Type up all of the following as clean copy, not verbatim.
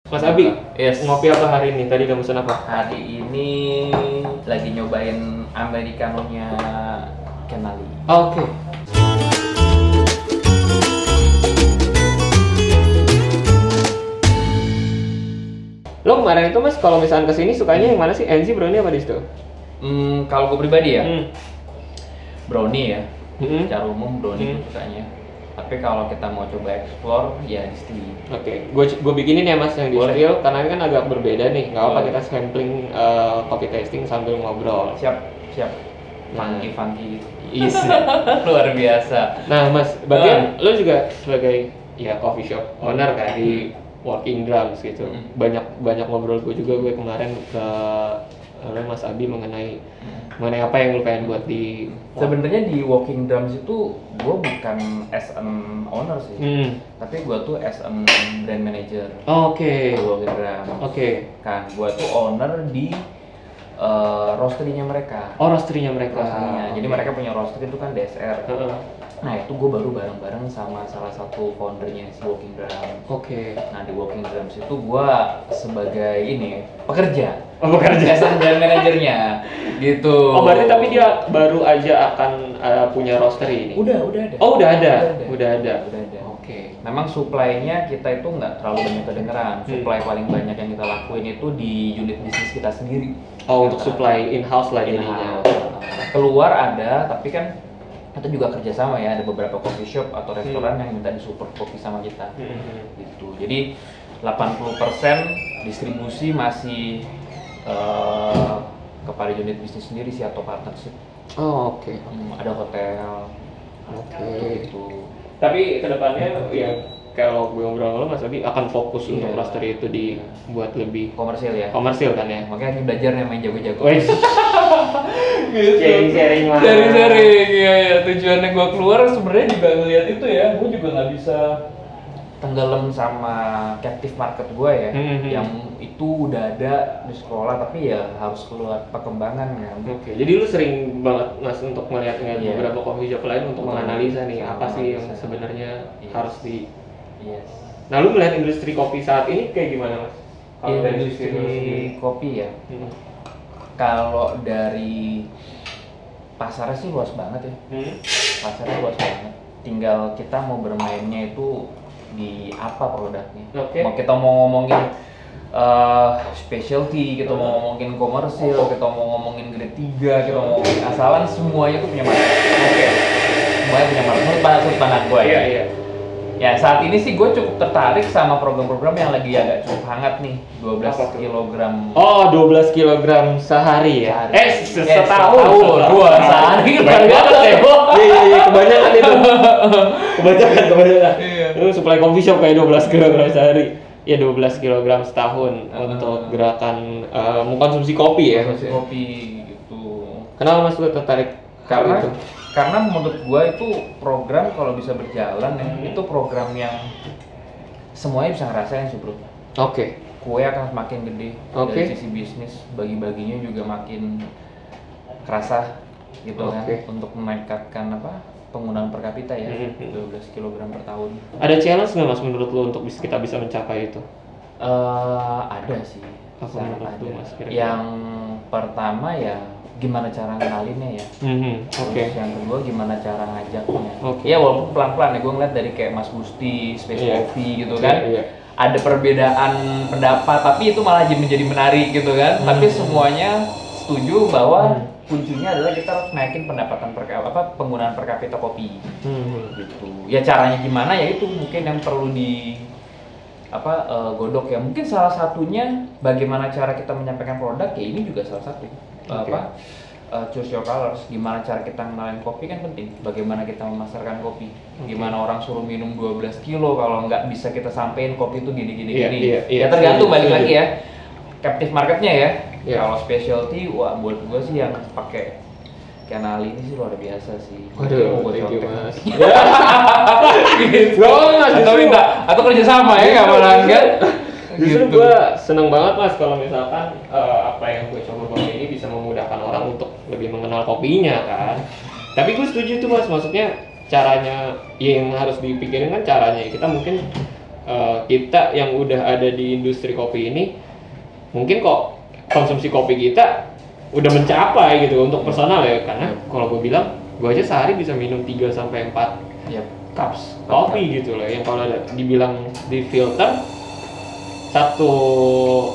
Mas Abi, Yes. ngopi apa hari ini? Tadi udah pesan apa? Hari ini lagi nyobain Americano-nya Kenali. Oke. Lo kemarin itu Mas, kalau misalkan kesini sukanya yang mana sih? NC, brownie apa distro? Kalau gue pribadi ya, Hmm. brownie ya. Hmm. Secara umum brownie gue sukanya. Tapi kalau kita mau coba explore, ya distill. Oke, gue bikinin ya Mas yang Boleh. distill karena ini kan agak berbeda nih. Gak apa Boleh. kita sampling coffee tasting sambil ngobrol. Siap, siap. Nah. Funky gitu. Isi. Luar biasa. Nah Mas, bagian lo juga sebagai ya coffee shop owner kan di Walking Drums gitu. Banyak ngobrol gue juga kemarin ke Mas Abi mengenai apa yang lo pengen buat di Sebenarnya di Walking Drums itu gue bukan as an owner sih, tapi gue tuh as an brand manager. Oke. Di Walking Drums. Oke. Kan gue tuh owner di roastery-nya mereka. Oh, roastery-nya mereka. Roastery-nya. Jadi mereka punya roastery itu kan DSR. Heeh. Nah itu gue baru bareng-bareng sama salah satu foundernya si Walking Drums. Oke. Nah di Walking Drums itu gue sebagai ini pekerja. Oh, pekerja. As a brand manajernya gitu. Oh, berarti tapi dia baru aja akan punya roastery ini. Udah ada. Oh, udah ada. Udah ada. Oke. Memang supply-nya kita itu nggak terlalu banyak kedengeran. Supply paling banyak yang kita lakuin itu di unit bisnis kita sendiri. Oh, untuk supply in-house lah jadinya. Keluar ada, tapi kan kita juga kerjasama ya. Ada beberapa coffee shop atau restoran yang minta disupport kopi sama kita. Gitu. Jadi 80% distribusi masih kepada unit bisnis sendiri sih atau partnership. Oh, oke. Ada hotel. Oke. Gitu. Tapi kedepannya ya kalau gue ngobrol sama lo Mas Abi akan fokus untuk roastery itu dibuat lebih Komersil ya. komersil kan ya. Makanya ini belajar nih main jago-jago. Wes. Sharing lah. Sharing ya. Tujuannya gue keluar sebenarnya juga ngelihat itu ya. Gue juga nggak bisa tenggelam sama captive market gue ya. Yang itu udah ada di sekolah tapi ya harus keluar perkembangan kan. Oke, jadi lu sering banget Mas untuk melihat beberapa coffee shop lain untuk menganalisa nih apa sih yang sebenarnya harus di. Yes. Nah, lu melihat industri kopi saat ini kayak gimana Mas? Kalau dari sisi lu sendiri. Industri kopi ya. Kalau dari pasarnya sih luas banget ya. Pasarnya luas banget. Tinggal kita mau bermainnya itu di apa produknya. Oke. Mau kita mau ngomongin specialty, kita mau ngomongin komersil, kita mau ngomongin grade 3, kita mau ngomongin asalan, semuanya tuh punya market. Oke. Semuanya punya market. Menurut pandangan gue ya. Iya. Ya saat ini sih gue cukup tertarik sama program-program yang lagi agak cukup hangat nih, 12 kg. Oh, 12 kg sehari ya? Setahun. Dua sehari. Banyak banget ya? Iya, kebanyakan itu. Kebanyakan. Iya. Itu supply coffee shop kayak 12 kg sehari. Ya 12 kg setahun untuk gerakan mengkonsumsi kopi ya? Konsumsi kopi gitu. Kenapa Mas lu tertarik? Karena menurut gua itu program kalau bisa berjalan ya, itu program yang semuanya bisa ngerasain sih bro. Oke. Kue akan semakin gede Oke. dari sisi bisnis, bagi-baginya juga makin kerasa gitu kan, untuk meningkatkan penggunaan per kapita ya, 12 kg per tahun. Ada challenge nggak Mas menurut lu untuk kita bisa mencapai itu? Ada sih. Apa menurut lu Mas kira-kira? Yang pertama ya gimana cara ngenalinnya ya. Terus yang kedua gimana cara ngajaknya. Ya walaupun pelan-pelan ya, gue ngeliat dari kayak Mas Gusti, Space Coffee gitu kan. Ada perbedaan pendapat tapi itu malah menjadi menarik gitu kan. Tapi semuanya setuju bahwa kuncinya adalah kita harus naikin pendapatan penggunaan per kapita kopi. Gitu. Ya caranya gimana ya itu mungkin yang perlu di godok ya. Mungkin salah satunya bagaimana cara kita menyampaikan produk ya, ini juga salah satu. Choose your colors, gimana cara kita ngenalin kopi kan penting. Bagaimana kita memasarkan kopi, gimana orang suruh minum 12 kilo kalau nggak bisa kita sampein kopi itu gini. Ya tergantung balik lagi ya captive marketnya ya. Kalau specialty, wah buat gue sih yang pakai Kenali ini sih luar biasa sih. Waduh, thank you Mas. Gitu. Atau kerja sama ya nggak melanggar. Justru gue seneng banget Mas kalau misalkan apa yang gue coba bawa ini bisa memudahkan orang untuk lebih mengenal kopinya kan. Tapi gue setuju tuh Mas, maksudnya caranya yang harus dipikirin kan caranya kita mungkin kita yang udah ada di industri kopi ini mungkin kok konsumsi kopi kita udah mencapai gitu untuk personal ya, karena kalau gue bilang gue aja sehari bisa minum 3 sampai 4 cups kopi gitu loh, yang kalau dibilang di filter 1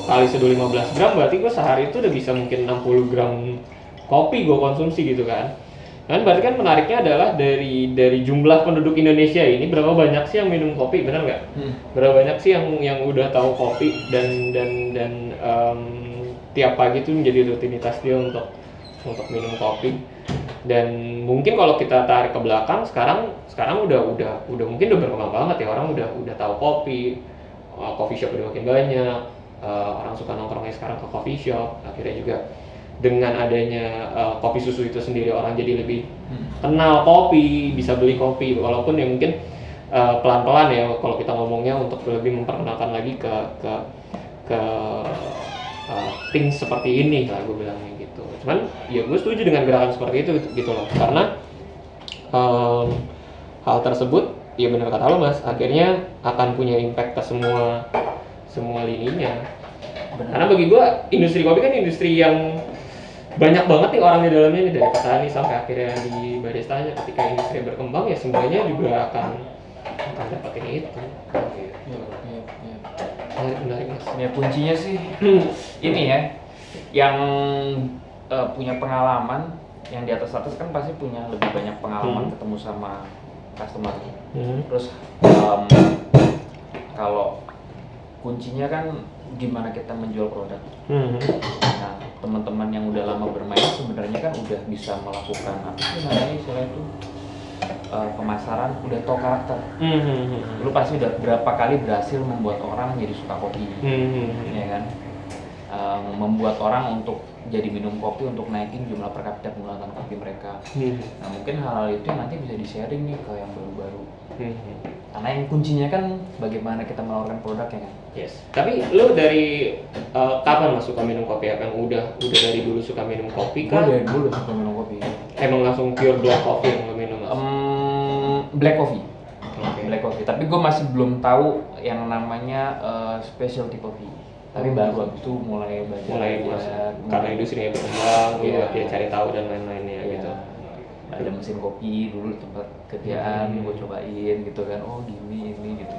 kali seduh 15 gram berarti gue sehari itu udah bisa mungkin 60 gram kopi gue konsumsi gitu kan. Dan berarti kan menariknya adalah dari jumlah penduduk Indonesia ini berapa banyak sih yang minum kopi, benar nggak? Berapa banyak sih yang udah tahu kopi dan tiap pagi itu menjadi rutinitas dia untuk minum kopi. Dan mungkin kalau kita tarik ke belakang sekarang udah mungkin udah berkembang banget ya, orang udah tahu kopi, coffee shop udah makin banyak, orang suka nongkrongnya sekarang ke coffee shop. Akhirnya juga dengan adanya kopi susu itu sendiri orang jadi lebih kenal kopi, bisa beli kopi, walaupun ya mungkin pelan-pelan ya kalau kita ngomongnya untuk lebih memperkenalkan lagi ke things seperti ini lah gue bilangnya gitu. Cuman ya gue setuju dengan gerakan seperti itu gitu loh, karena hal tersebut ya benar kata lo Mas, akhirnya akan punya impact ke semua lininya. Karena bagi gue industri kopi kan industri yang banyak banget nih orang di dalamnya nih, dari petani sampai akhirnya di baristanya. Ketika industri berkembang ya semuanya juga akan dapetin itu. Menarik Mas. Ya kuncinya sih ini ya, yang punya pengalaman, yang di atas kan pasti punya lebih banyak pengalaman ketemu sama customer. Terus kalau kuncinya kan gimana kita menjual produk. Nah, teman-teman yang udah lama bermain sebenarnya kan udah bisa melakukan apa sih namanya istilah itu, pemasaran, udah tahu karakter. Lu pasti udah berapa kali berhasil membuat orang jadi suka kopi, ya kan? Membuat orang untuk jadi minum kopi, untuk naikin jumlah per kapita penggunaan kopi mereka. Nah mungkin hal-hal itu yang nanti bisa di-sharing nih ke yang baru-baru. Karena yang kuncinya kan bagaimana kita menawarkan produknya kan. Yes. Tapi lu dari kapan Mas suka minum kopi? Apa yang udah dari dulu suka minum kopi kan? Gue dari dulu suka minum kopi. Emang langsung pure black coffee yang lu minum Mas? Black coffee. Black coffee. Tapi gue masih belum tahu yang namanya specialty coffee. Tapi baru abis itu mulai belajar karena industrinya berkembang, dia cari tahu dan lain-lainnya gitu. Ada mesin kopi dulu tempat kerjaan, gue cobain gitu kan, oh gini ini gitu.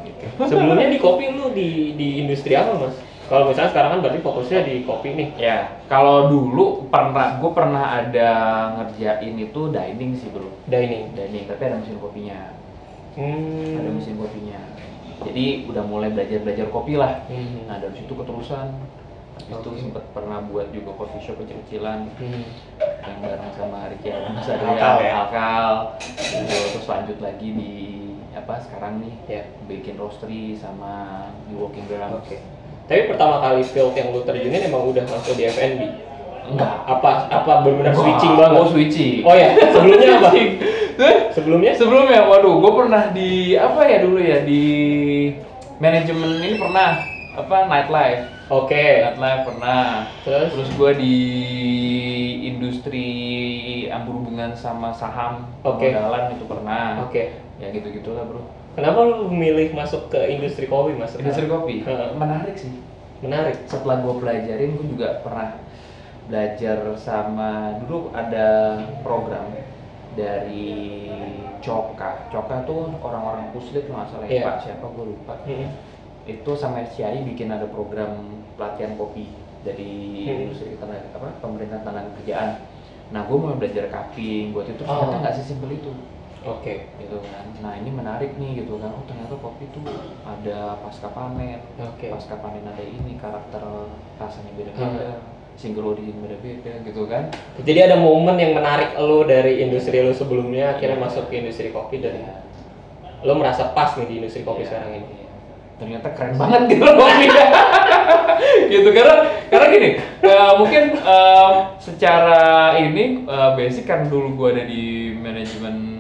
Sebelumnya di kopi lu di industri apa Mas? Kalau misalnya sekarang kan berarti fokusnya di kopi nih. Ya, kalau dulu gue pernah ada ngerjain itu dining sih bro. Dining, tapi ada mesin kopinya. Ada mesin kopinya. Jadi udah mulai belajar kopi lah. Nah dari situ keterusan. Itu sempat pernah buat juga coffee shop kecil-kecilan yang bareng sama Ricky Mas Alkal. Terus lanjut lagi di sekarang nih bikin roastery sama di Walking Ground. Tapi pertama kali field yang lu terjunin emang udah langsung di F&B? Enggak. Apa benar-benar switching banget? Oh switching. Oh ya, sebelumnya apa? Sebelumnya, waduh, gue pernah di dulu ya, di manajemen ini pernah nightlife. Nightlife pernah. Terus gue di industri yang berhubungan sama saham, permodalan itu pernah. Ya gitu-gitulah bro. Kenapa lu memilih masuk ke industri kopi Mas? Industri kopi? Menarik sih. Menarik. Setelah gue pelajarin, gue juga pernah belajar sama, dulu ada program dari Coka tuh orang-orang Puslit nggak salah Pak siapa gue lupa. Itu sama SCI bikin ada program pelatihan kopi dari industri pemerintahan tenaga kerjaan. Nah gue mau belajar cupping, buat itu ternyata nggak sesimpel itu. Gitu kan. Nah ini menarik nih gitu kan. Oh ternyata kopi tuh ada pasca panen. Pasca panen ada ini, karakter rasanya beda-beda. Single origin beda-beda gitu kan. Jadi ada momen yang menarik lo dari industri lo sebelumnya akhirnya masuk ke industri kopi dan lo merasa pas nih di industri kopi sekarang ini. Ternyata keren banget gitu kopi. Gitu karena gini, mungkin secara ini basic kan dulu gua ada di manajemen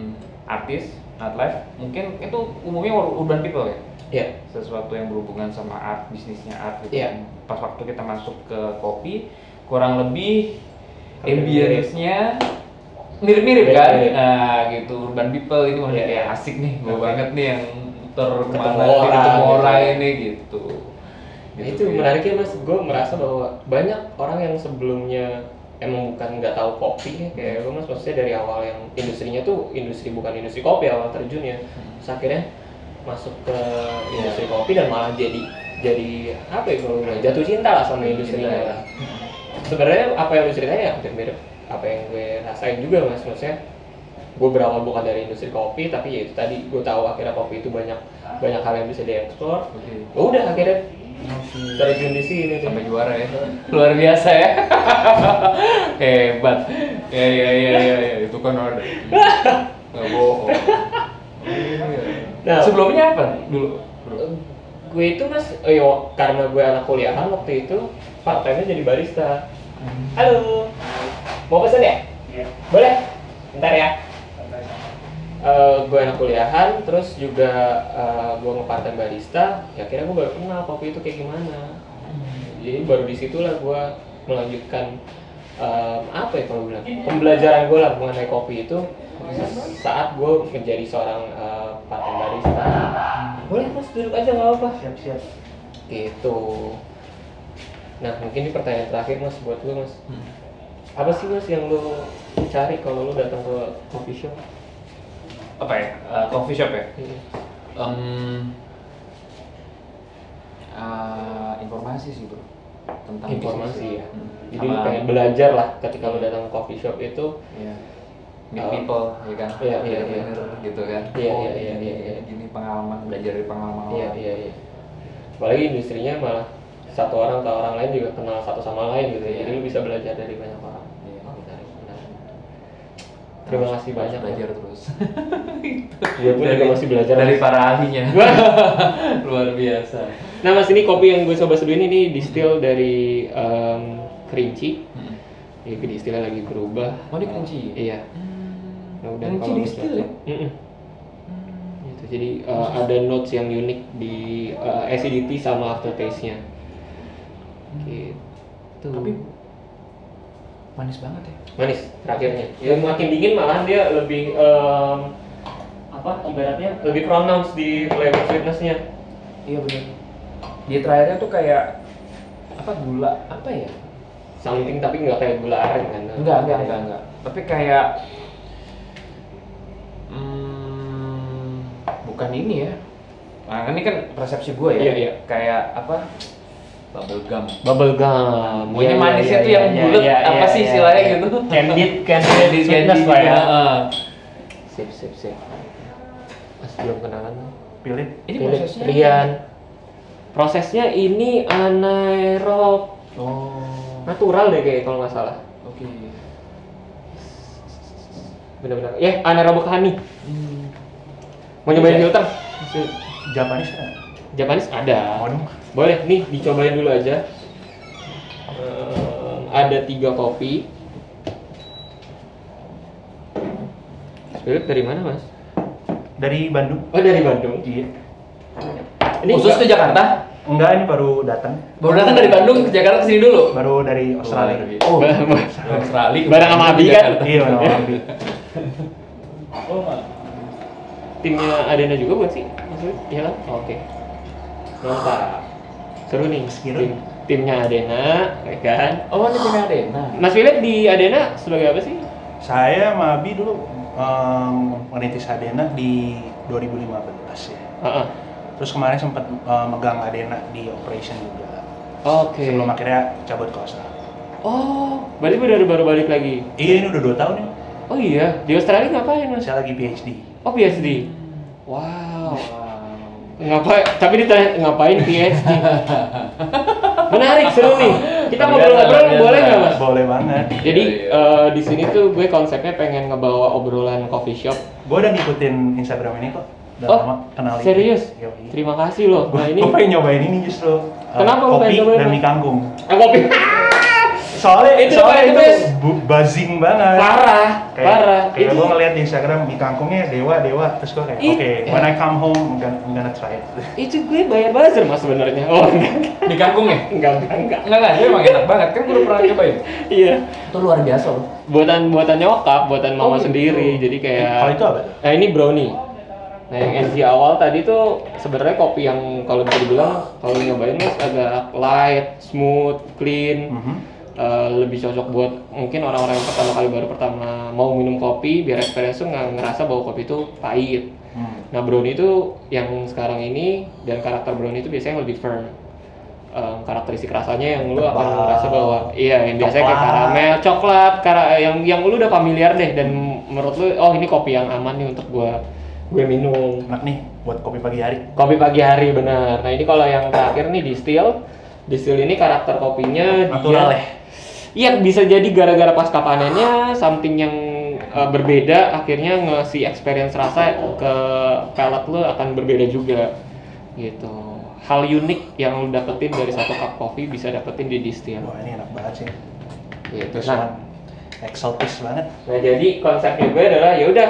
artis, nightlife, mungkin itu umumnya urban people ya. Sesuatu yang berhubungan sama art, bisnisnya art gitu. Pas waktu kita masuk ke kopi, kurang lebih ambience-nya mirip-mirip kan. Nah gitu, urban people ini kayak asik nih, gue banget nih yang muter kemana ketemu orang ini gitu. Nah, itu menariknya Mas, gue merasa bahwa banyak orang yang sebelumnya emang bukan nggak tahu kopi kayak gue Mas, maksudnya dari awal yang industrinya tuh bukan industri kopi awal terjunnya, terus akhirnya masuk ke industri kopi dan malah jadi apa ya kalau bilang jatuh cinta lah sama industrinya lah. Sebenarnya apa yang lu ceritain ya hampir mirip apa yang gue rasain juga Mas, maksudnya gue berawal bukan dari industri kopi tapi ya itu tadi gue tahu akhirnya kopi itu banyak hal yang bisa dieksplor. Udah akhirnya terjun di sini sampai juara ya, luar biasa ya. Hebat ya itu kan ada nggak bohong. Nah, sebelumnya apa dulu? Gue itu Mas, karena gue anak kuliahan waktu itu part time-nya jadi barista. Halo, mau pesen ya? Iya. Boleh? Bentar ya. Gue anak kuliahan, terus juga gue nge-part-time barista. Ya akhirnya gue baru kenal kopi itu kayak gimana. Jadi baru disitulah gue melanjutkan apa ya kalau bilang pembelajaran gue lah mengenai kopi itu saat gue menjadi seorang part-time barista. Boleh Mas, duduk aja nggak apa-apa. Siap. Gitu. Nah mungkin ini pertanyaan terakhir Mas buat lu Mas. Apa sih Mas yang lu cari kalau lu datang ke coffee shop? Apa ya? Coffee shop ya? Informasi sih bro, tentang informasi ya. Jadi lu pengen belajar lah ketika lu datang ke coffee shop itu. Meet people, ya kan? Iya. Gitu kan? Iya. Gini pengalaman, belajar dari pengalaman orang. Iya. Apalagi industrinya malah satu orang atau orang lain juga kenal satu sama lain gitu ya. Jadi lu bisa belajar dari banyak orang. Benar. Terima kasih banyak. Belajar terus. Gue pun juga masih belajar dari para ahlinya. Luar biasa. Nah Mas, ini kopi yang gue coba seduhin ini distill dari kerinci. Ya, distilnya lagi berubah. Oh, di kerinci? Iya. Nah, udah kerinci distil ya? Gitu. Jadi ada notes yang unik di acidity sama aftertaste-nya. Gitu. Tapi manis banget ya? Manis terakhirnya. Yang makin dingin malah dia lebih ibaratnya lebih pronounced di flavor sweetness-nya. Iya benar. Di terakhirnya tuh kayak gula apa ya? Something tapi nggak kayak gula aren kan? Enggak. Tapi kayak bukan ini ya. Nah, ini kan persepsi gue ya. Iya. Kayak apa? Bubble gum. Pokoknya manisnya tuh yang bulat apa sih istilahnya gitu? Candied sweetness lah ya. Sip. Mas belum kenalan. Pilih. Ini Pilih. prosesnya. Rian. Prosesnya ini anaerob. Natural deh kayak kalau nggak salah. Oke. Benar-benar. Anaerobic honey. Mau nyobain filter? Japanese ada. Boleh nih dicobain dulu aja. Ada 3 kopi. Philip dari mana Mas? Dari Bandung. Oh dari Bandung. Iya. Ini khusus ke Jakarta? Enggak, ini baru datang. Baru datang dari Bandung ke Jakarta kesini dulu? Baru dari Australia. Australia. Bareng sama Abi kan? Iya, bareng sama Abi. Timnya Adena juga buat sih? Maksudnya? Iya lah? Oke. Mantap. Seru nih. Timnya Adena, ya kan? Oh, ini timnya Adena. Mas Philip di Adena sebagai apa sih? Saya sama Abi dulu merintis Adena di 2015 ya. Terus kemarin sempat megang Adena di operation juga. Oke. Sebelum akhirnya cabut ke Australia. Oh, berarti baru balik lagi? Iya, ini udah 2 tahun ya. Oh iya, di Australia ngapain Mas? Saya lagi PhD. Oh PhD. Wow. Ngapain? Tapi ditanya ngapain PhD? Menarik, seru nih. Kita ngobrol-ngobrol boleh nggak Mas? Boleh banget. Jadi di sini tuh gue konsepnya pengen ngebawa obrolan coffee shop. Gue udah ngikutin Instagram ini kok. Udah lama kenal. Serius? Terima kasih loh. Nah ini. Gue pengen nyobain ini justru. Kenapa lu pengen kopi dan mie kangkung? Kopi. Soalnya itu buzzing banget. Parah. Kayak gue ngeliat di Instagram mie kangkungnya dewa, terus gue kayak oke, when I come home I'm gonna try it. Itu gue bayar buzzer Mas sebenarnya. Oh enggak. Mie kangkungnya? Enggak. Itu emang enak banget kan, gue udah pernah cobain. Iya. Itu luar biasa loh. Buatan nyokap, buatan mama sendiri. Jadi kayak. Kalau itu apa? Nah ini brownie. Nah yang NG awal tadi tuh sebenarnya kopi yang kalau bisa dibilang kalau nyobain mas agak light, smooth, clean. Lebih cocok buat mungkin orang-orang yang pertama mau minum kopi biar experience tuh nggak ngerasa bahwa kopi itu pahit. Nah brownie itu yang sekarang ini dan karakter brownie itu biasanya lebih firm. Karakteristik rasanya yang lu akan ngerasa bahwa yang biasanya kayak karamel, coklat, yang lu udah familiar deh dan menurut lu oh ini kopi yang aman nih untuk gue minum. Enak nih buat kopi pagi hari. Kopi pagi hari benar. Nah ini kalau yang terakhir nih distill ini karakter kopinya natural ya. Iya bisa jadi gara-gara pasca panennya something yang berbeda akhirnya ngasih experience rasa ke palate lo akan berbeda juga gitu. Hal unik yang lo dapetin dari satu cup kopi bisa dapetin di distill. Wah ini enak banget sih. Gitu. Nah, eksotis banget. Nah jadi konsepnya gue adalah ya udah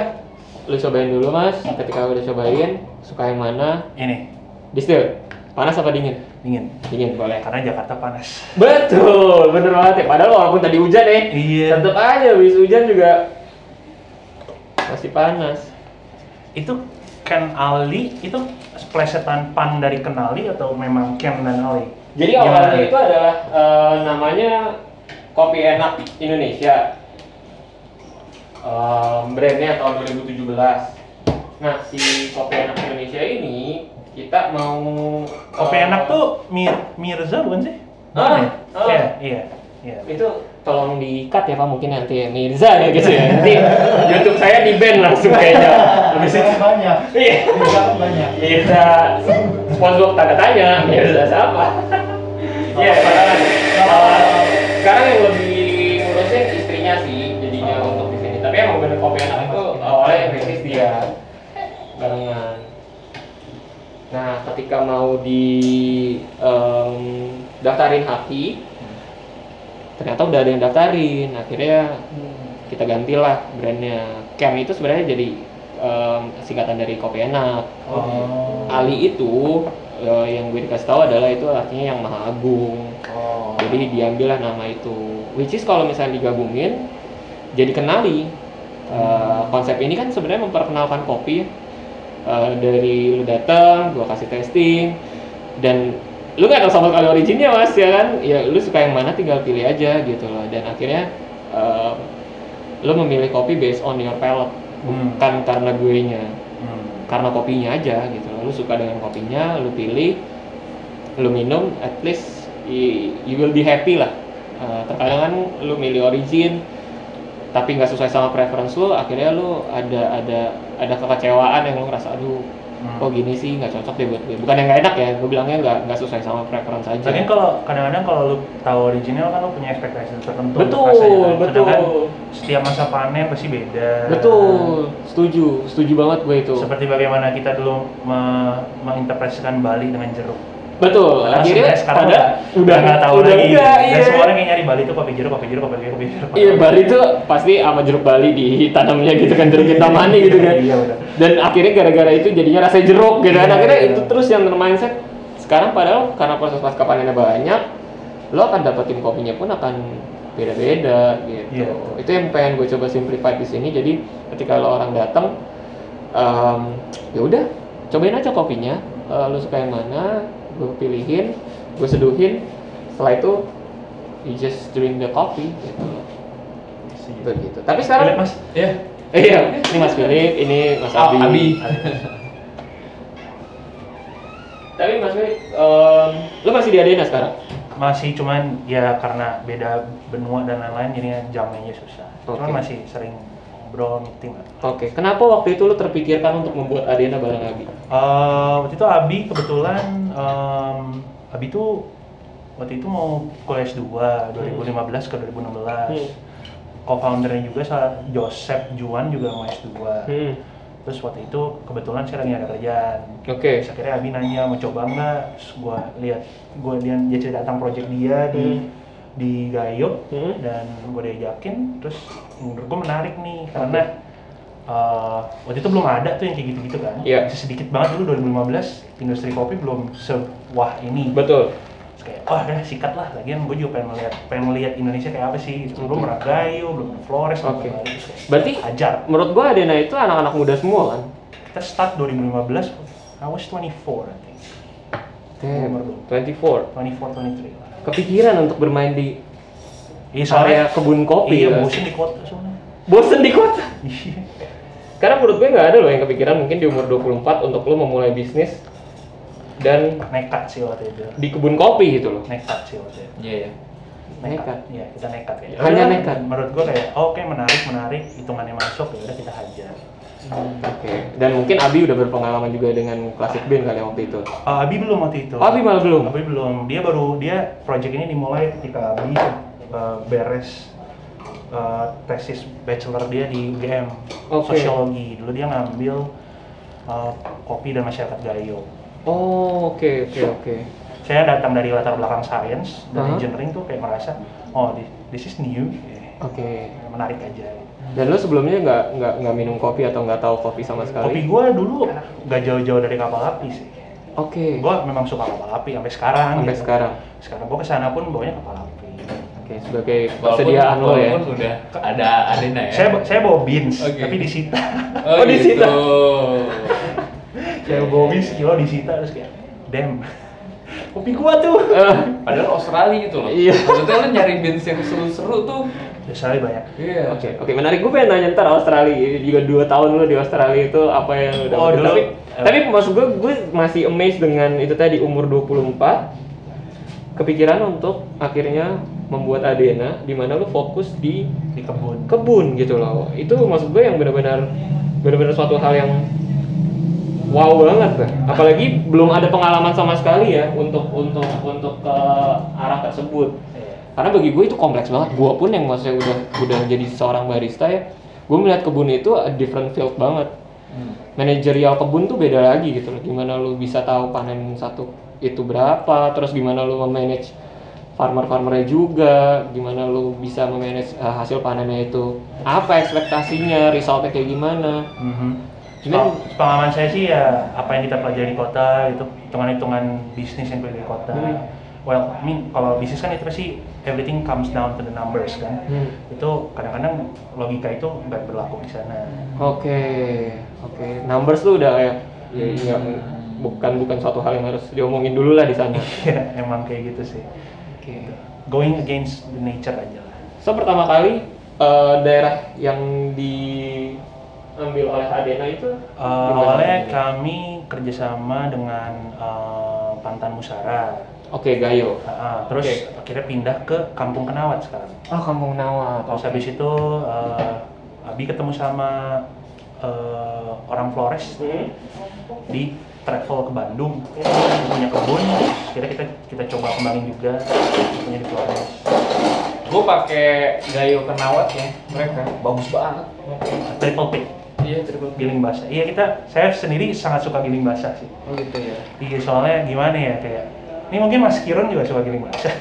lo cobain dulu mas. Ketika udah cobain suka yang mana? Ini distill. Panas apa dingin? Dingin boleh. Karena Jakarta panas. Betul, bener banget ya. Padahal walaupun tadi hujan tetep aja habis hujan juga masih panas. Itu Ken Ali itu plesetan pan dari Kenali atau memang Ken dan Ali? Jadi awalnya itu adalah namanya Kopi Enak Indonesia. Brandnya tahun 2017. Nah si Kopi Enak Indonesia ini kita mau Kopi Enak tuh Mirza bukan sih? Iya. Itu tolong di-cut ya Pak mungkin nanti ya Mirza ya gitu ya. Nanti YouTube saya di-ban langsung kayaknya. Lebih banyak. Iya. Banyak. Mirza sponsor tanda tanya Mirza siapa? Iya. Sekarang yang lebih ngurusin istrinya sih jadinya untuk di sini. Tapi emang bener Kopi Enak itu awalnya yang bisnis dia barengan. Nah, ketika mau daftarin haki, ternyata udah ada yang daftarin. Akhirnya kita gantilah brandnya. Ken itu sebenarnya jadi singkatan dari Kopi Enak. Ali itu yang gue dikasih tahu adalah itu artinya yang maha agung. Jadi diambillah nama itu. Which is kalau misalnya digabungin jadi Kenali. Konsep ini kan sebenarnya memperkenalkan kopi. Dari lu datang, gua kasih testing dan lu nggak tahu sama sekali originnya mas ya kan, ya lu suka yang mana tinggal pilih aja gitu loh dan akhirnya lu memilih kopi based on your palate bukan karena gue nya karena kopinya aja gitu loh. Lu suka dengan kopinya, lu pilih, lu minum, at least you will be happy lah. Terkadang kan lu milih origin tapi nggak sesuai sama preference lu, akhirnya lu ada kekecewaan yang lu ngerasa aduh kok gini sih nggak cocok deh buat gue. Bukan yang nggak enak ya, gue bilangnya nggak sesuai sama preference aja. Tapi kalau kadang-kadang kalau lu tahu original kan lu punya ekspektasi tertentu. Betul. Setiap masa panen pasti beda. Betul, setuju banget gue itu. Seperti bagaimana kita dulu menginterpretasikan Bali dengan jeruk. Betul. Akhirnya sekarang udah nggak tahu lagi. Dan semua orang yang nyari Bali itu kopi jeruk. Iya, Bali itu pasti sama jeruk Bali ditanamnya gitu kan, jeruk Kintamani gitu kan. Iya benar. Dan akhirnya gara-gara itu jadinya rasanya jeruk gitu kan. Akhirnya itu terus yang mindset. Sekarang padahal karena proses pasca panennya banyak, lo akan dapetin kopinya pun akan beda-beda gitu. Itu yang pengen gue coba simplify di sini. Jadi ketika lo orang datang, ya udah cobain aja kopinya. Lo suka yang mana? Gue pilihin, gue seduhin, setelah itu you just drink the coffee gitu. Begitu. Tapi sekarang Mas, iya, ini Mas Philip, ini Mas Abi. Tapi Mas Philip, lu masih di Adena sekarang? Masih, cuman ya karena beda benua dan lain-lain jadinya jamnya susah. Cuman masih sering ngobrol, meeting. Oke. Kenapa waktu itu lu terpikirkan untuk membuat Adena bareng Abi? Waktu itu Abi kebetulan Abi tuh waktu itu mau kuliah S2 2015 ke 2016. Co-foundernya juga Joseph Juan juga mau S2. Terus waktu itu kebetulan saya lagi ada kerjaan. Terus akhirnya Abi nanya mau coba nggak? Terus gue lihat dia cerita tentang project dia di Gayo dan gue diajakin. Terus menurut gue menarik nih karena waktu itu belum ada tuh yang kayak gitu-gitu kan. Sedikit banget dulu 2015 industri kopi belum sewah ini. Betul. Terus kayak udah sikat lah. Lagian gue juga pengen melihat Indonesia kayak apa sih. Belum pernah Gayo, belum Flores. Berarti ajar. Menurut gue Adena itu anak-anak muda semua kan? kita start 2015, I was 24 I think. Damn, Umur 24. 23 lah. Kepikiran untuk bermain di Iya, area kebun kopi iya, ya? bosen di kota soalnya. Bosen di kota? Iya. Karena menurut gue nggak ada loh yang kepikiran mungkin di umur 24 untuk lo memulai bisnis dan Nekat sih waktu itu. di kebun kopi gitu loh. Nekat sih waktu itu. Iya ya. Nekat. Iya, kita nekat ya. Hanya Udah, nekat. Menurut gua kayak, oke, menarik, hitungannya masuk, ya udah kita hajar. Oke. Dan mungkin Abi udah berpengalaman juga dengan Classic Bean kali waktu itu. Abi belum waktu itu. Oh, Abi malah belum. Abi belum. Dia project ini dimulai ketika Abi beres tesis bachelor dia di UGM Oke. sosiologi. Dulu dia ngambil kopi dan masyarakat Gayo. Oh, oke. Saya datang dari latar belakang sains dan Uh-huh. engineering tuh kayak merasa, oh this is new, Oke. menarik aja. Dan lo sebelumnya nggak minum kopi atau nggak tahu kopi sama sekali? Kopi gua dulu gak jauh-jauh dari kapal api sih. Oke. Gua memang suka kapal api sampai sekarang. Sampai gitu. sekarang. Sekarang gua kesana pun bawanya kapal api. Oke, sebagai persediaan lo ya. Walaupun udah ada Adena ya. Saya bawa beans, Oke. tapi disita. Oh, disita. Saya bawa beans kilo disita terus kayak, damn. Kopi gua tuh. Padahal Australia gitu loh. Iya. Maksudnya lo nyari beans yang seru-seru tuh. Biasanya banyak. Iya. Oke, menarik. Gue pengen nanya ntar Australia, juga 2 tahun lu di Australia itu apa yang udah Oh, dulu. tapi maksud gue masih amazed dengan itu tadi umur 24 kepikiran untuk akhirnya membuat Adena di mana lu fokus di kebun. gitu loh. Itu maksud gue yang benar-benar suatu hal yang wow banget kan. Apalagi belum ada pengalaman sama sekali ya untuk ke arah tersebut. Karena bagi gue itu kompleks banget. Gue pun yang maksudnya udah jadi seorang barista ya, gue melihat kebun itu a different field banget. Manajerial kebun tuh beda lagi gitu loh. Gimana lu bisa tahu panen satu itu berapa, terus gimana lu memanage farmernya juga, gimana lu bisa memanage hasil panennya itu apa ekspektasinya, resultnya kayak gimana. Cuman pengalaman saya sih ya apa yang kita pelajari di kota itu hitungan-hitungan bisnis yang pelajari di kota. Well, I mean kalau bisnis kan itu pasti everything comes down to the numbers kan. Itu kadang-kadang logika itu nggak berlaku di sana. Oke. Numbers tuh udah kayak ya bukan suatu hal yang harus diomongin dulu lah di sana. Iya, emang kayak gitu sih. Oke. Going against the nature aja lah. So pertama kali daerah yang diambil oleh Adena itu Awalnya kami kerjasama dengan Pantan Musara. Oke, Gayo. Terus akhirnya pindah ke Kampung Kenawat sekarang. Oh, Kampung Nawat. Terus habis itu Abi ketemu sama orang Flores di travel ke Bandung, punya kebun. Akhirnya kita coba kembangin juga punya di Flores. Gue pakai Gayo Kenawat ya, mereka bagus banget. Triple P. Iya, triple Giling basah. Iya, saya sendiri sangat suka giling basah sih. Oh gitu ya. Iya, soalnya gimana ya, kayak ini mungkin Mas Kirun juga suka giling basah.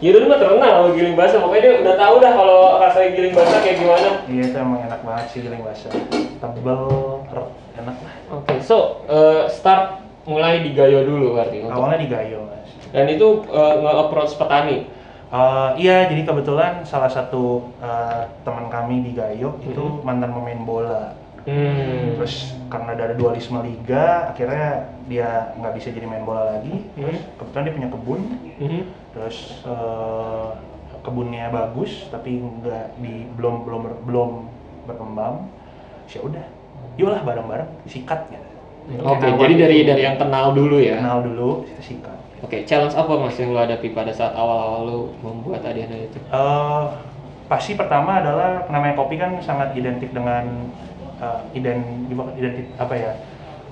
Kirun mah terkenal sama giling basah, pokoknya dia udah tahu dah kalau rasanya giling basah kayak gimana. Iya, itu emang enak banget sih giling basah. Tebel, enak lah. Oke, so start mulai di Gayo dulu berarti. Awalnya di Gayo, Mas. Dan itu nge-approach petani. Iya, jadi kebetulan salah satu teman kami di Gayo itu mantan pemain bola. Terus karena ada dualisme liga, akhirnya dia nggak bisa jadi main bola lagi. Terus kebetulan dia punya kebun. Terus kebunnya bagus, tapi belum berkembang. Ya udah, yuklah bareng-bareng sikat gitu. Oke, jadi dari yang kenal dulu ya. Kenal dulu, kita sikat. Oke, challenge apa Mas yang lo hadapi pada saat awal-awal lo membuat Adena itu? Pasti pertama adalah namanya kopi kan sangat identik dengan identik apa ya,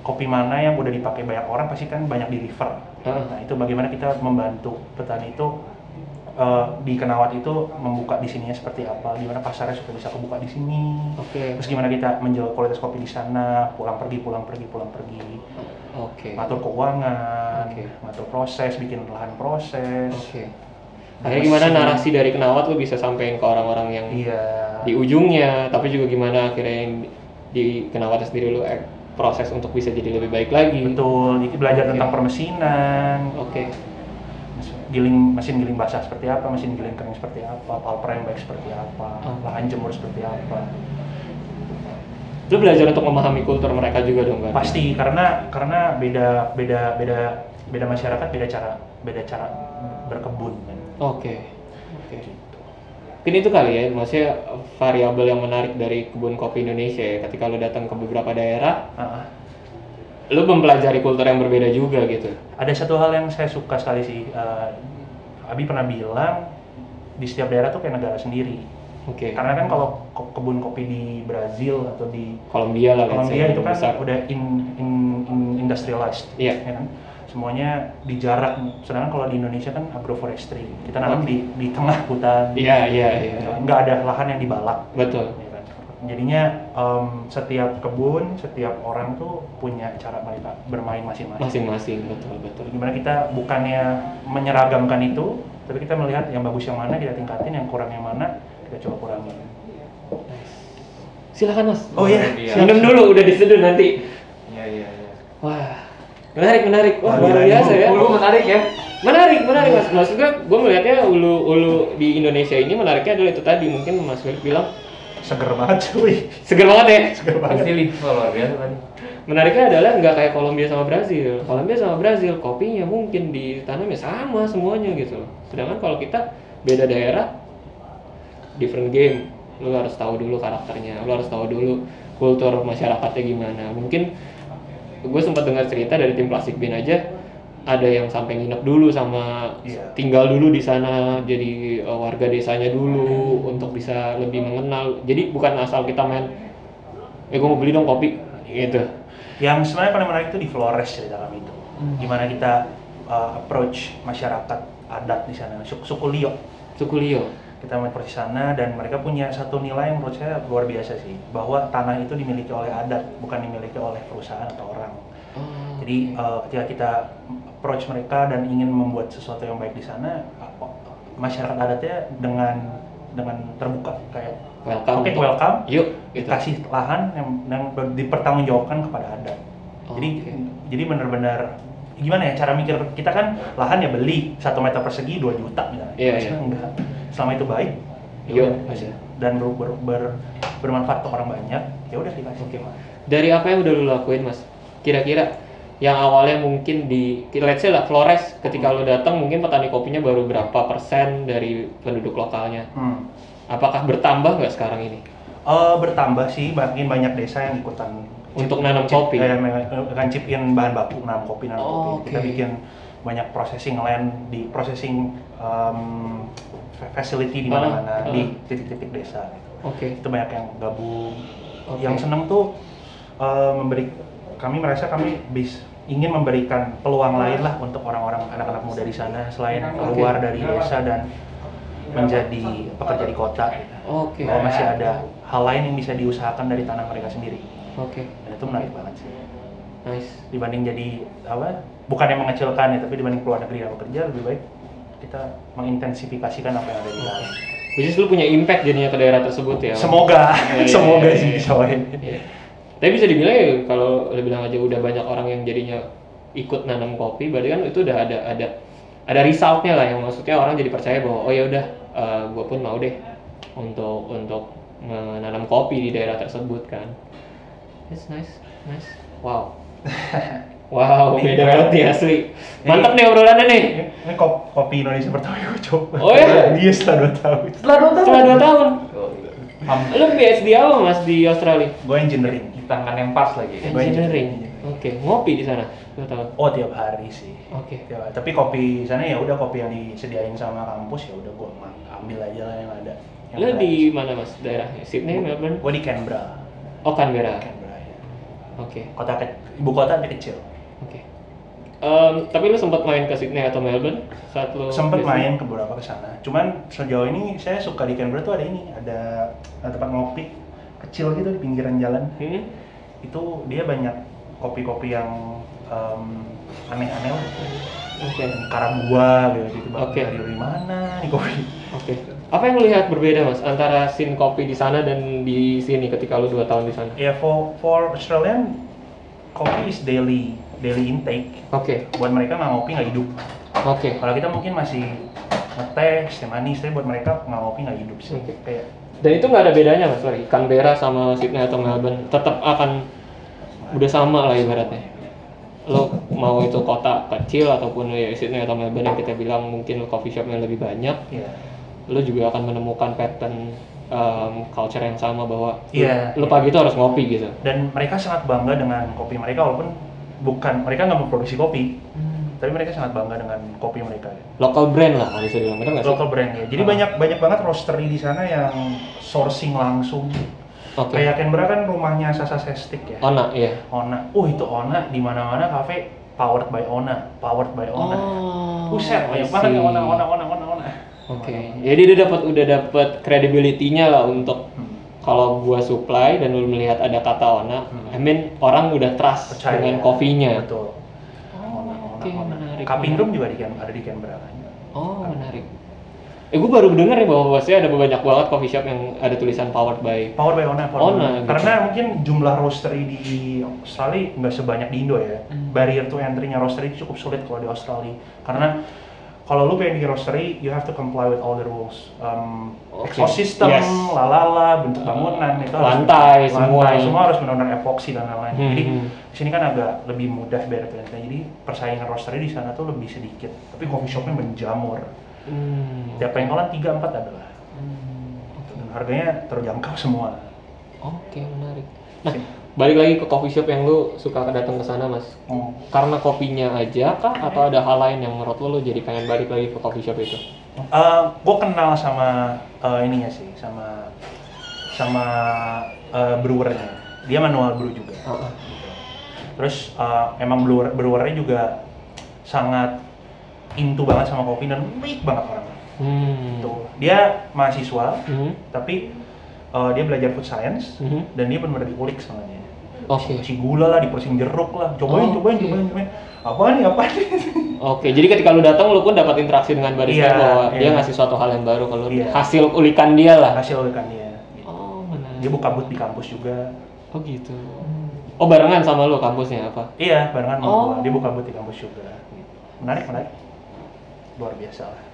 kopi mana yang udah dipakai banyak orang pasti kan banyak di refer. Nah itu bagaimana kita membantu petani itu di Kenawat itu membuka di sininya seperti apa, gimana pasarnya supaya bisa kebuka di sini. Terus gimana kita menjual kualitas kopi di sana, pulang pergi. Ngatur keuangan, ngatur proses, bikin lahan proses. Akhirnya gimana narasi dari Kenawat lo bisa sampein ke orang-orang yang di ujungnya, tapi juga gimana akhirnya yang di Kenawat sendiri lo proses untuk bisa jadi lebih baik lagi. Betul, jadi belajar tentang permesinan. Mesin giling basah seperti apa, mesin giling kering seperti apa, pulper yang baik seperti apa, lahan jemur seperti apa. Lu belajar untuk memahami kultur mereka juga dong kan? Pasti, karena beda masyarakat, beda cara berkebun kan. Oke. Mungkin itu kali ya, maksudnya variabel yang menarik dari kebun kopi Indonesia ya. Ketika lu datang ke beberapa daerah, lu mempelajari kultur yang berbeda juga gitu. Ada satu hal yang saya suka sekali sih, Abi pernah bilang di setiap daerah tuh kayak negara sendiri. Oke. Karena kan kalau kebun kopi di Brazil atau di Kolombia lah, Kolombia itu kan besar. udah industrialized, Iya. ya kan? Semuanya dijarak. Sedangkan kalau di Indonesia kan agroforestry, kita nanam di tengah hutan. Iya. Nggak ada lahan yang dibalak. Betul. Ya kan? Jadinya setiap kebun, setiap orang tuh punya cara mereka bermain masing-masing. Masing-masing, betul. Gimana kita bukannya menyeragamkan itu, tapi kita melihat yang bagus yang mana kita tingkatin, yang kurang yang mana kita coba kurangin. Silakan Mas. Oh iya. Minum dulu, udah diseduh nanti. Iya. Wah, menarik. Wah, Wah, luar gila, biasa ya. Hulu menarik ya. Menarik Mas. Maksudnya gue melihatnya ulu di Indonesia ini menariknya adalah itu tadi, mungkin Mas Will bilang Seger banget cuy. seger banget ya. Seger banget. Pasti luar biasa tadi. Menariknya adalah nggak kayak Kolombia sama Brazil. Kolombia sama Brazil kopinya mungkin ditanamnya sama semuanya gitu. Sedangkan kalau kita beda daerah, different game. Lu harus tahu dulu karakternya, lu harus tahu dulu kultur masyarakatnya gimana. Mungkin gue sempat dengar cerita dari tim Plastik Bin aja, ada yang sampai nginep dulu sama tinggal dulu di sana, jadi warga desanya dulu untuk bisa lebih mengenal. Jadi bukan asal kita main, gue mau beli dong kopi gitu. Yang sebenarnya paling menarik itu di Flores di dalam itu. Gimana kita approach masyarakat adat di sana, suku Lio. Kita approach di sana dan mereka punya satu nilai yang menurut saya luar biasa sih, bahwa tanah itu dimiliki oleh adat, bukan dimiliki oleh perusahaan atau orang. Jadi ketika kita approach mereka dan ingin membuat sesuatu yang baik di sana, masyarakat adatnya dengan terbuka kayak welcome, yuk dikasih lahan yang dipertanggungjawabkan kepada adat. Jadi benar-benar gimana ya cara mikir kita kan, lahan ya beli 1 meter persegi 2 juta misalnya. Enggak. Selama itu baik, dan bermanfaat untuk orang banyak, ya udah dikasih. Dari apa yang udah lu lakuin Mas? Kira-kira yang awalnya mungkin di let's say lah Flores, ketika lu datang mungkin petani kopinya baru berapa persen dari penduduk lokalnya. Apakah bertambah nggak sekarang ini? Bertambah sih, makin banyak desa yang ikutan untuk nanam kopi. Akan chip in bahan baku nanam kopi. Kita bikin banyak processing land, di processing facility di mana-mana di titik-titik desa. Itu banyak yang gabung. Yang seneng tuh kami merasa kami ingin memberikan peluang lain lah untuk orang-orang anak-anak muda di sana selain keluar dari desa dan menjadi pekerja di kota. Bahwa masih ada hal lain yang bisa diusahakan dari tanah mereka sendiri. Dan itu menarik banget sih. Nice. Dibanding jadi bukan yang mengecilkan ya, tapi dibanding keluar negeri dan bekerja, lebih baik kita mengintensifikasikan apa yang ada di dalam. Bisnis lu punya impact jadinya ke daerah tersebut ya? Semoga sih bisa. Tapi bisa dibilang ya, kalau lu bilang aja udah banyak orang yang jadinya ikut nanam kopi, berarti kan itu udah ada resultnya lah, yang maksudnya orang jadi percaya bahwa oh ya udah, gue pun mau deh untuk menanam kopi di daerah tersebut kan. It's nice. Wow, beda banget nih asli. Mantap nih obrolannya nih. Ini kopi Indonesia pertama yang gue coba. Oh ya? Iya, setelah 2 tahun. Setelah 2 tahun. Lu PhD apa Mas di Australia? Gue engineering. Di tangan yang pas lagi. Engineering. Ngopi di sana 2 tahun. Oh, tiap hari sih. Tiap hari. Tapi kopi sana ya udah kopi yang disediain sama kampus, ya udah gue ambil aja lah yang ada. Lu di mana Mas daerahnya? Sydney, Melbourne? Gue di Canberra. Oh, Canberra. Ya. Ibu kota kecil. Tapi lu sempat main ke Sydney atau Melbourne saat lu? Sempat main ke beberapa ke sana. Cuman sejauh ini saya suka di Canberra tuh ada tempat ngopi kecil gitu di pinggiran jalan. Itu dia banyak kopi-kopi yang aneh-aneh lah. Karagua gitu. Dari mana nih kopi? Apa yang lu lihat berbeda Mas antara scene kopi di sana dan di sini ketika lu 2 tahun di sana? Ya, for Australian, coffee is daily intake. Buat mereka nggak ngopi nggak hidup. Kalau kita mungkin masih ngeteh, teh manis, tapi buat mereka nggak ngopi nggak hidup sih. Kayak Dan itu nggak ada bedanya mas, sorry, Canberra sama Sydney atau Melbourne tetap akan udah sama lah ibaratnya. Lo mau itu kota kecil ataupun ya Sydney atau Melbourne yang kita bilang mungkin coffee shopnya lebih banyak, lo juga akan menemukan pattern culture yang sama bahwa lo pagi itu harus ngopi gitu. Dan mereka sangat bangga dengan kopi mereka walaupun mereka nggak memproduksi kopi. Tapi mereka sangat bangga dengan kopi mereka. Local brand lah kalau bisa dibilang, benar nggak sih? Local brand ya. Jadi banyak banget roastery di sana yang sourcing langsung. Kayak Canberra kan rumahnya Sasa Sestik ya. Ona, iya. Ona. Itu Ona di mana-mana kafe powered by Ona. Buset, banyak banget ya Ona. Jadi dia udah dapat credibility-nya lah untuk kalau gua supply dan lu melihat ada kata Ona, I mean orang udah trust percaya dengan kopinya. Betul. Menarik. Cupping Room juga ada di Canberra kan. Menarik. Gue baru denger nih bahwa ada banyak banget coffee shop yang ada tulisan powered by Ona. Gitu. Karena mungkin jumlah roastery di Australia nggak sebanyak di Indo ya. Barrier to entry-nya roastery cukup sulit kalau di Australia. Karena kalau lu pengen bikin roastery, you have to comply with all the rules. Ecosystem, bentuk bangunan, itu lantai semua harus benar-benar epoxy dan lain-lain. Jadi di sini kan agak lebih mudah barrier to entry. Jadi persaingan roastery di sana tuh lebih sedikit. Tapi coffee shopnya menjamur. Tiap pengkolan 3-4 adalah. Dan harganya terjangkau semua. Menarik. Nah, balik lagi ke coffee shop yang lu suka datang ke sana mas. Karena kopinya aja kah atau ada hal lain yang menurut lu jadi pengen balik lagi ke coffee shop itu? Gue kenal sama ininya sih, sama brewernya. Dia manual brew juga. Terus emang brewernya juga sangat into banget sama kopi dan baik banget orangnya. Tuh. Dia mahasiswa, tapi dia belajar food science dan dia benar-benar diulik sama dia. Si gula lah, dipersin jeruk lah, cobain. Apa nih? Jadi ketika lu datang lu pun dapat interaksi dengan barista bahwa dia ngasih suatu hal yang baru kalau hasil ulikan dia lah. Gitu. Menarik. Dia buka booth di kampus juga. Gitu. Barengan sama lu kampusnya apa? Iya, barengan sama gua. Dia buka booth di kampus juga. Menarik. Luar biasa lah.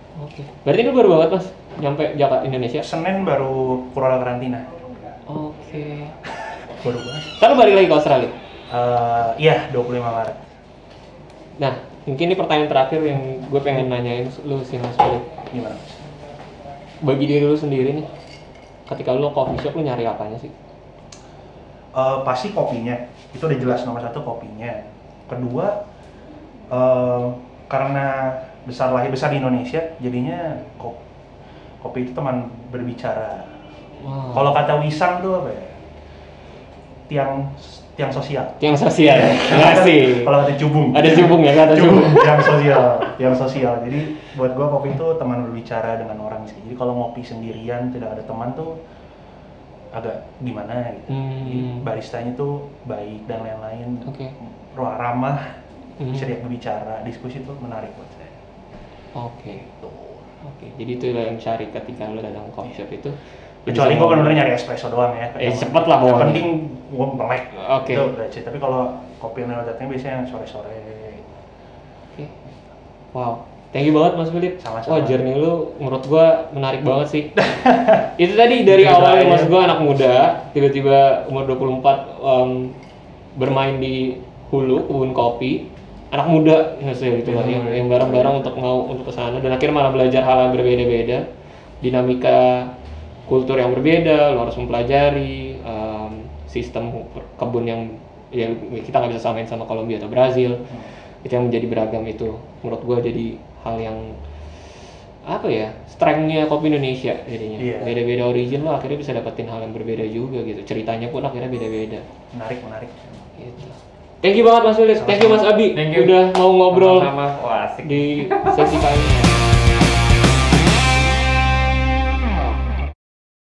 Berarti lu baru banget mas nyampe Jakarta Indonesia? Senin baru keluar karantina. Baru banget. Kan lu balik lagi ke Australia? Iya, 25 Maret. Nah, mungkin ini pertanyaan terakhir yang gue pengen nanyain lu sih mas Philip. Gimana? Bagi diri lu sendiri nih, ketika lu coffee shop lu nyari apanya sih? Pasti kopinya, itu udah jelas nomor satu kopinya. Kedua, karena lahir besar di Indonesia, jadinya kopi itu teman berbicara. Kalau kata Wisang tuh apa ya? Tiang sosial. Enggak sih. Kalau ada cubung. Ada cubung ya, kata cubung. Tiang sosial. Jadi buat gua kopi itu teman berbicara dengan orang sih. Jadi kalau ngopi sendirian tidak ada teman tuh agak gimana gitu. Jadi baristanya tuh baik dan lain-lain. Ramah, bisa diajak berbicara, diskusi tuh menarik buat saya. Jadi itu yang cari ketika lo datang ke coffee shop itu. Kecuali gue benar-benar nyari espresso doang ya. Cepet lah pokoknya. Yang penting gue melek. Itu udah sih. Tapi kalau kopi yang datangnya biasanya yang sore-sore. Wow. Thank you banget Mas Philip. Sama-sama. Journey lu menurut gua menarik banget sih. Itu tadi dari awal Mas gua anak muda, tiba-tiba umur 24 bermain di hulu kebun kopi. Anak muda gitu lah yang bareng-bareng untuk kesana dan akhirnya malah belajar hal yang berbeda-beda, dinamika kultur yang berbeda, lo harus mempelajari sistem kebun yang ya kita nggak bisa samain sama Kolombia atau Brazil. Itu yang menjadi beragam itu menurut gua jadi hal yang apa ya, strength-nya kopi Indonesia jadinya. Beda-beda origin lo akhirnya bisa dapetin hal yang berbeda juga gitu, ceritanya pun akhirnya beda-beda. Menarik gitu. Thank you banget Mas Philip, thank you Mas Abi, udah mau ngobrol sama-sama. Wah, asik. di sesi kali ini.